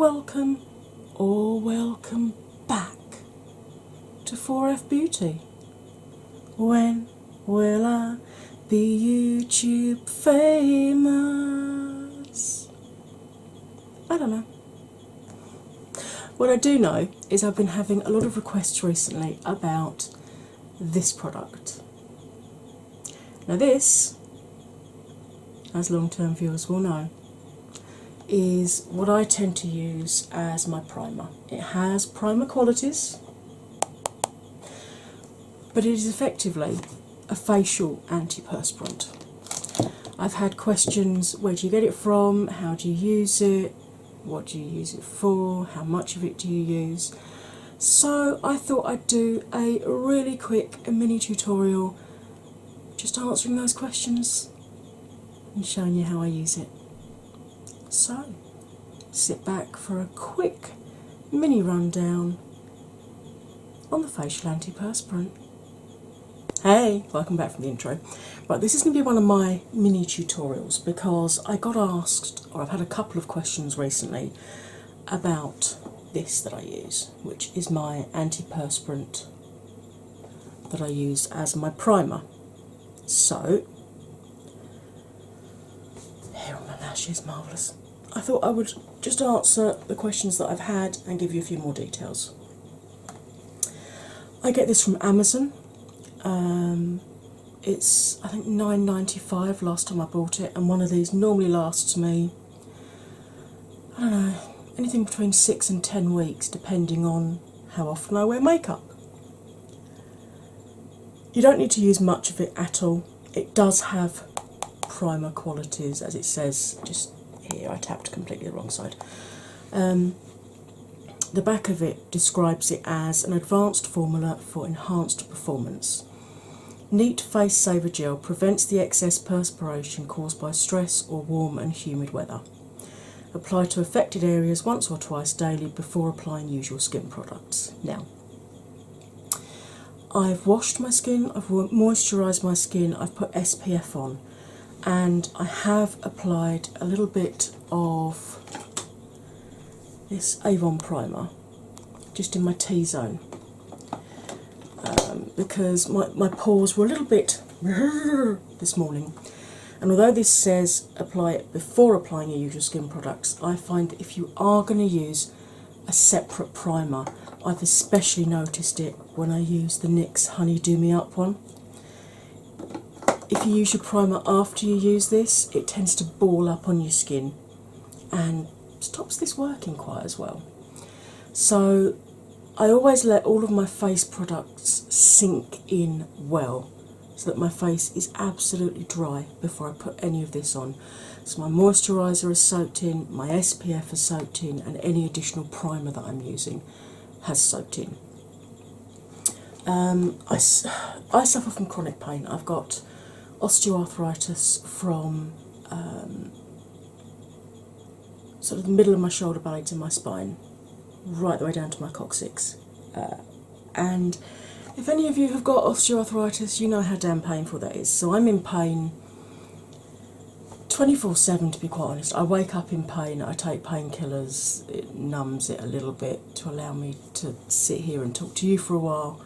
welcome or welcome back to 4F Beauty. When will I be YouTube famous? I don't know. What I do know is I've been having a lot of requests recently about this product. Now this, as long-term viewers will know, is what I tend to use as my primer. It has primer qualities, but it is effectively a facial antiperspirant. I've had questions: where do you get it from? How do you use it? What do you use it for? How much of it do you use? So I thought I'd do a really quick mini tutorial just answering those questions and showing you how I use it. So sit back for a quick mini rundown on the facial antiperspirant. Hey, welcome back from the intro. Right, this is going to be one of my mini tutorials because I got asked, or I've had a couple of questions recently about this that I use, which is my antiperspirant that I use as my primer. So, hair on my lashes, marvellous. I thought I would just answer the questions that I've had and give you a few more details. I get this from Amazon. It's, I think, $9.95 last time I bought it, and one of these normally lasts me, I don't know, anything between 6 and 10 weeks, depending on how often I wear makeup. You don't need to use much of it at all. It does have primer qualities, as it says just here. I tapped completely the wrong side. The back of it describes it as an advanced formula for enhanced performance. Neat Face Saver Gel prevents the excess perspiration caused by stress or warm and humid weather. Apply to affected areas once or twice daily before applying usual skin products. Now, I've washed my skin, I've moisturised my skin, I've put SPF on, and I have applied a little bit of this Avon primer just in my T-zone. Because my pores were a little bit this morning, and although this says apply it before applying your usual skin products, I find that if you are going to use a separate primer, I've especially noticed it when I use the NYX Honey Do Me Up one. If you use your primer after you use this, it tends to ball up on your skin and stops this working quite as well. So I always let all of my face products sink in well so that my face is absolutely dry before I put any of this on. So my moisturiser is soaked in, my SPF is soaked in, and any additional primer that I'm using has soaked in. I suffer from chronic pain. I've got osteoarthritis from sort of the middle of my shoulder blades and my spine, right the way down to my coccyx. And if any of you have got osteoarthritis, you know how damn painful that is. So I'm in pain 24/7, to be quite honest. I wake up in pain, I take painkillers, it numbs it a little bit to allow me to sit here and talk to you for a while,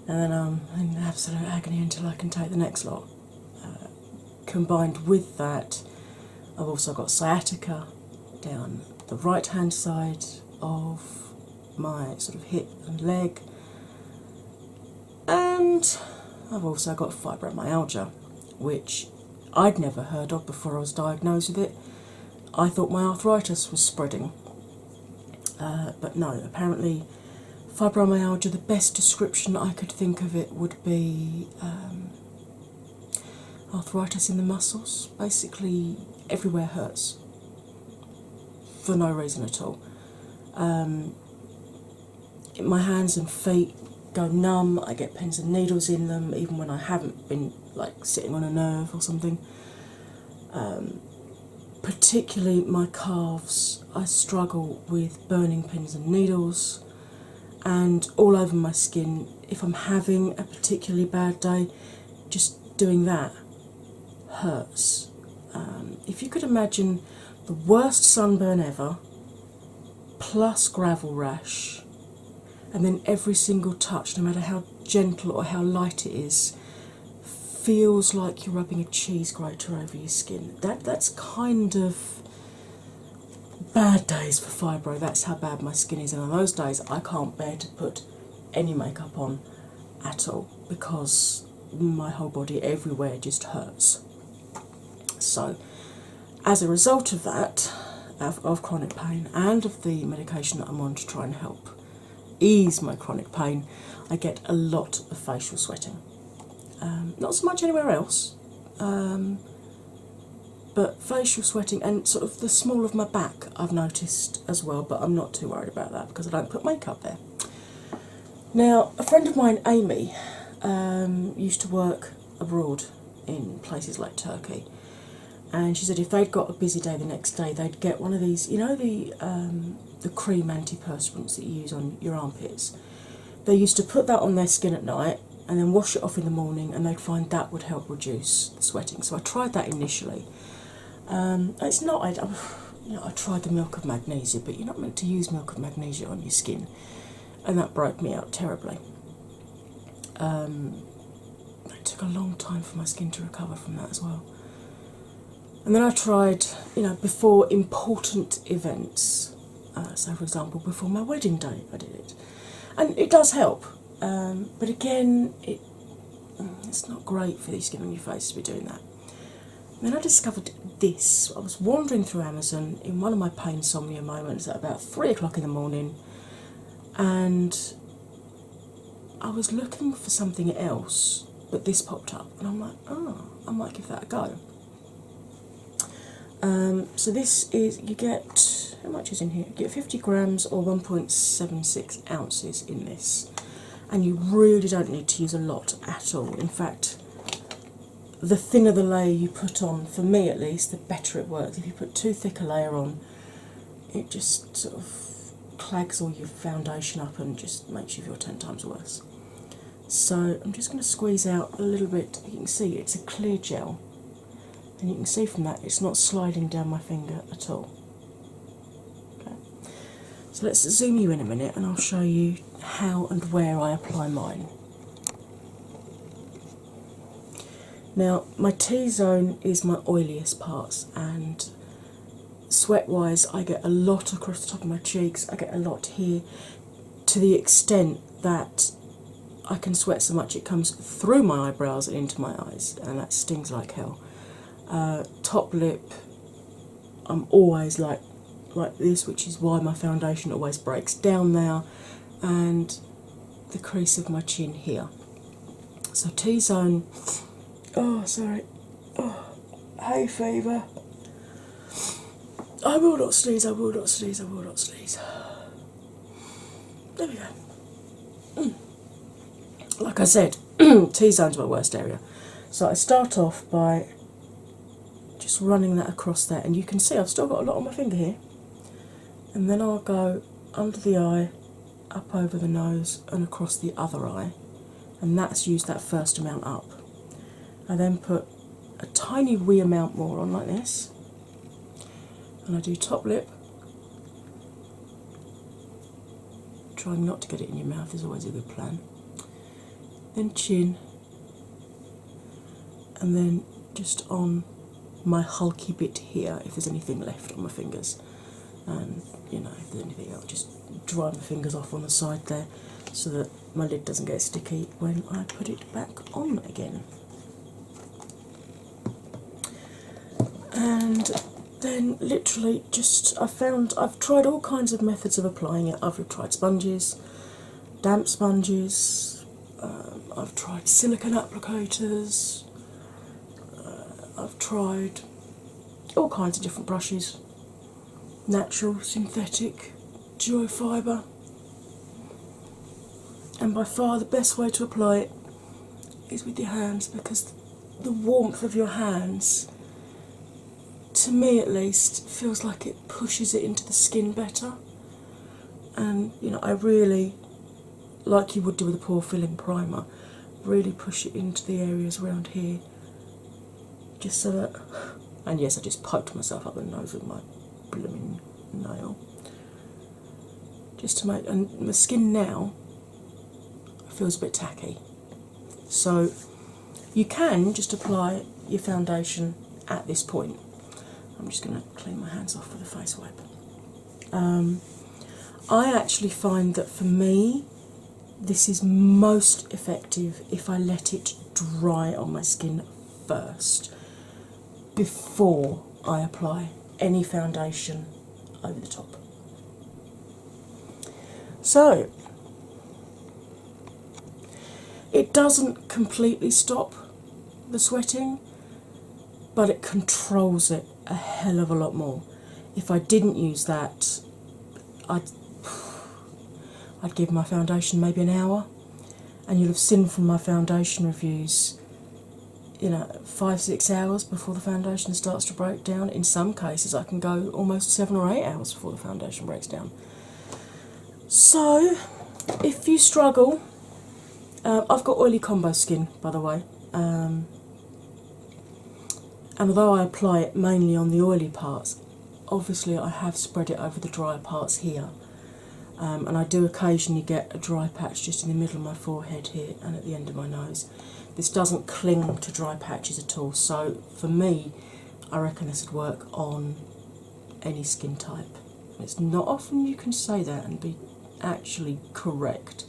and then I'm in absolute agony until I can take the next lot. Combined with that, I've also got sciatica down the right hand side of my sort of hip and leg, and I've also got fibromyalgia, which I'd never heard of before I was diagnosed with it. I thought my arthritis was spreading, but no, apparently fibromyalgia, the best description I could think of it would be arthritis in the muscles. Basically everywhere hurts for no reason at all. My hands and feet go numb, I get pins and needles in them even when I haven't been like sitting on a nerve or something. Particularly my calves, I struggle with burning pins and needles, and all over my skin. If I'm having a particularly bad day, just doing that hurts. If you could imagine the worst sunburn ever, plus gravel rash, and then every single touch, no matter how gentle or how light it is, feels like you're rubbing a cheese grater over your skin. That's kind of bad days for fibro. That's how bad my skin is, and on those days I can't bear to put any makeup on at all because my whole body everywhere just hurts. So as a result of that, of chronic pain and of the medication that I'm on to try and help ease my chronic pain, I get a lot of facial sweating. Not so much anywhere else, but facial sweating and sort of the small of my back I've noticed as well, but I'm not too worried about that because I don't put makeup there. Now, a friend of mine, Amy, used to work abroad in places like Turkey, and she said if they'd got a busy day the next day, they'd get one of these, you know, the cream antiperspirants that you use on your armpits. They used to put that on their skin at night and then wash it off in the morning, and they'd find that would help reduce the sweating. So I tried that initially. It's not, I tried the milk of magnesia, but you're not meant to use milk of magnesia on your skin, and that broke me out terribly. It took a long time for my skin to recover from that as well. And then I tried, before important events, so for example, before my wedding day, I did it. And it does help, but again, it's not great for the skin on your face to be doing that. And then I discovered this. I was wandering through Amazon in one of my pain insomnia moments at about 3 o'clock in the morning, and I was looking for something else, but this popped up, and I'm like, oh, I might give that a go. So this is, you get, how much is in here? You get 50 grams or 1.76 ounces in this, and you really don't need to use a lot at all. In fact, the thinner the layer you put on, for me at least, the better it works. If you put too thick a layer on, it just sort of clags all your foundation up and just makes you feel 10 times worse. So I'm just going to squeeze out a little bit. You can see it's a clear gel, and you can see from that it's not sliding down my finger at all. Okay. So let's zoom you in a minute and I'll show you how and where I apply mine. Now, my T-zone is my oiliest parts, and sweat-wise I get a lot across the top of my cheeks, I get a lot here, to the extent that I can sweat so much it comes through my eyebrows and into my eyes, and that stings like hell. Top lip, I'm always like this, which is why my foundation always breaks down there, and the crease of my chin here. So T-zone, oh sorry, oh, hay fever. I will not sneeze, I will not sneeze, I will not sneeze. There we go. Like I said, T-zone's my worst area. So I start off by just running that across there, and you can see I've still got a lot on my finger here. And then I'll go under the eye, up over the nose, and across the other eye. And that's used that first amount up. I then put a tiny wee amount more on like this. And I do top lip. Trying not to get it in your mouth is always a good plan. Then chin. And then just on my hulky bit here, if there's anything left on my fingers. And, if there's anything, I'll just dry my fingers off on the side there so that my lid doesn't get sticky when I put it back on again. And then literally I've tried all kinds of methods of applying it. I've tried sponges, damp sponges, I've tried silicone applicators, I've tried all kinds of different brushes, natural, synthetic, duo fibre, and by far the best way to apply it is with your hands, because the warmth of your hands, to me at least, feels like it pushes it into the skin better. And I really, like you would do with a pore filling primer, really push it into the areas around here, just so that, and yes, I just poked myself up the nose with my blooming nail. just to make, and my skin now feels a bit tacky. So you can just apply your foundation at this point. I'm just going to clean my hands off with a face wipe. I actually find that for me, this is most effective if I let it dry on my skin first before I apply any foundation over the top. So it doesn't completely stop the sweating, but it controls it a hell of a lot more. If I didn't use that, I'd give my foundation maybe an hour, and you'll have seen from my foundation reviews, 5-6 hours before the foundation starts to break down. In some cases I can go almost 7 or 8 hours before the foundation breaks down. So if you struggle, I've got oily combo skin, by the way, and although I apply it mainly on the oily parts, obviously I have spread it over the drier parts here, and I do occasionally get a dry patch just in the middle of my forehead here and at the end of my nose. This doesn't cling to dry patches at all, so for me I reckon this would work on any skin type. It's not often you can say that and be actually correct,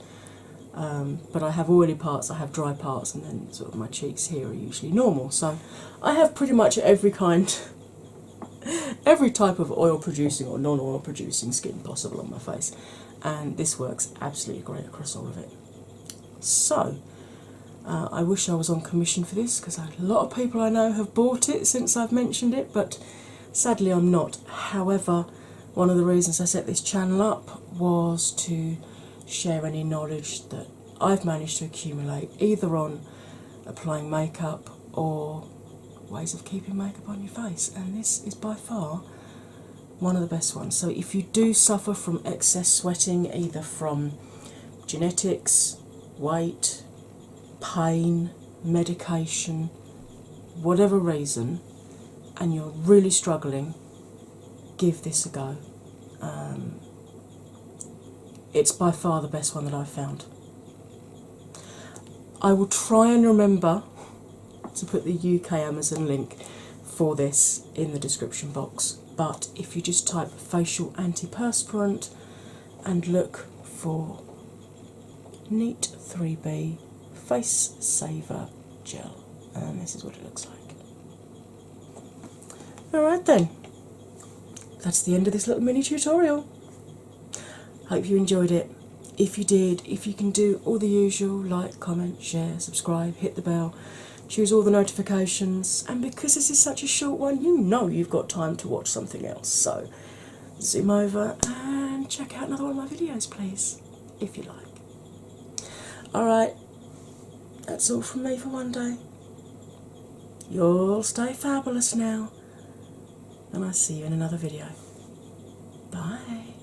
but I have oily parts, I have dry parts, and then sort of my cheeks here are usually normal. So I have pretty much every type of oil producing or non-oil producing skin possible on my face, and this works absolutely great across all of it. So I wish I was on commission for this, because a lot of people I know have bought it since I've mentioned it, but sadly I'm not. However, one of the reasons I set this channel up was to share any knowledge that I've managed to accumulate, either on applying makeup or ways of keeping makeup on your face, and this is by far one of the best ones. So if you do suffer from excess sweating, either from genetics, weight, pain, medication, whatever reason, and you're really struggling, give this a go. It's by far the best one that I've found. I will try and remember to put the UK Amazon link for this in the description box, but if you just type facial antiperspirant and look for Neat 3B Face Saver Gel, and this is what it looks like. Alright then, that's the end of this little mini tutorial. Hope you enjoyed it. If you did, if you can do all the usual, like, comment, share, subscribe, hit the bell, choose all the notifications, and because this is such a short one, you know you've got time to watch something else, so zoom over and check out another one of my videos, please, if you like. Alright, that's all from me for one day. You'll stay fabulous now, and I'll see you in another video. Bye.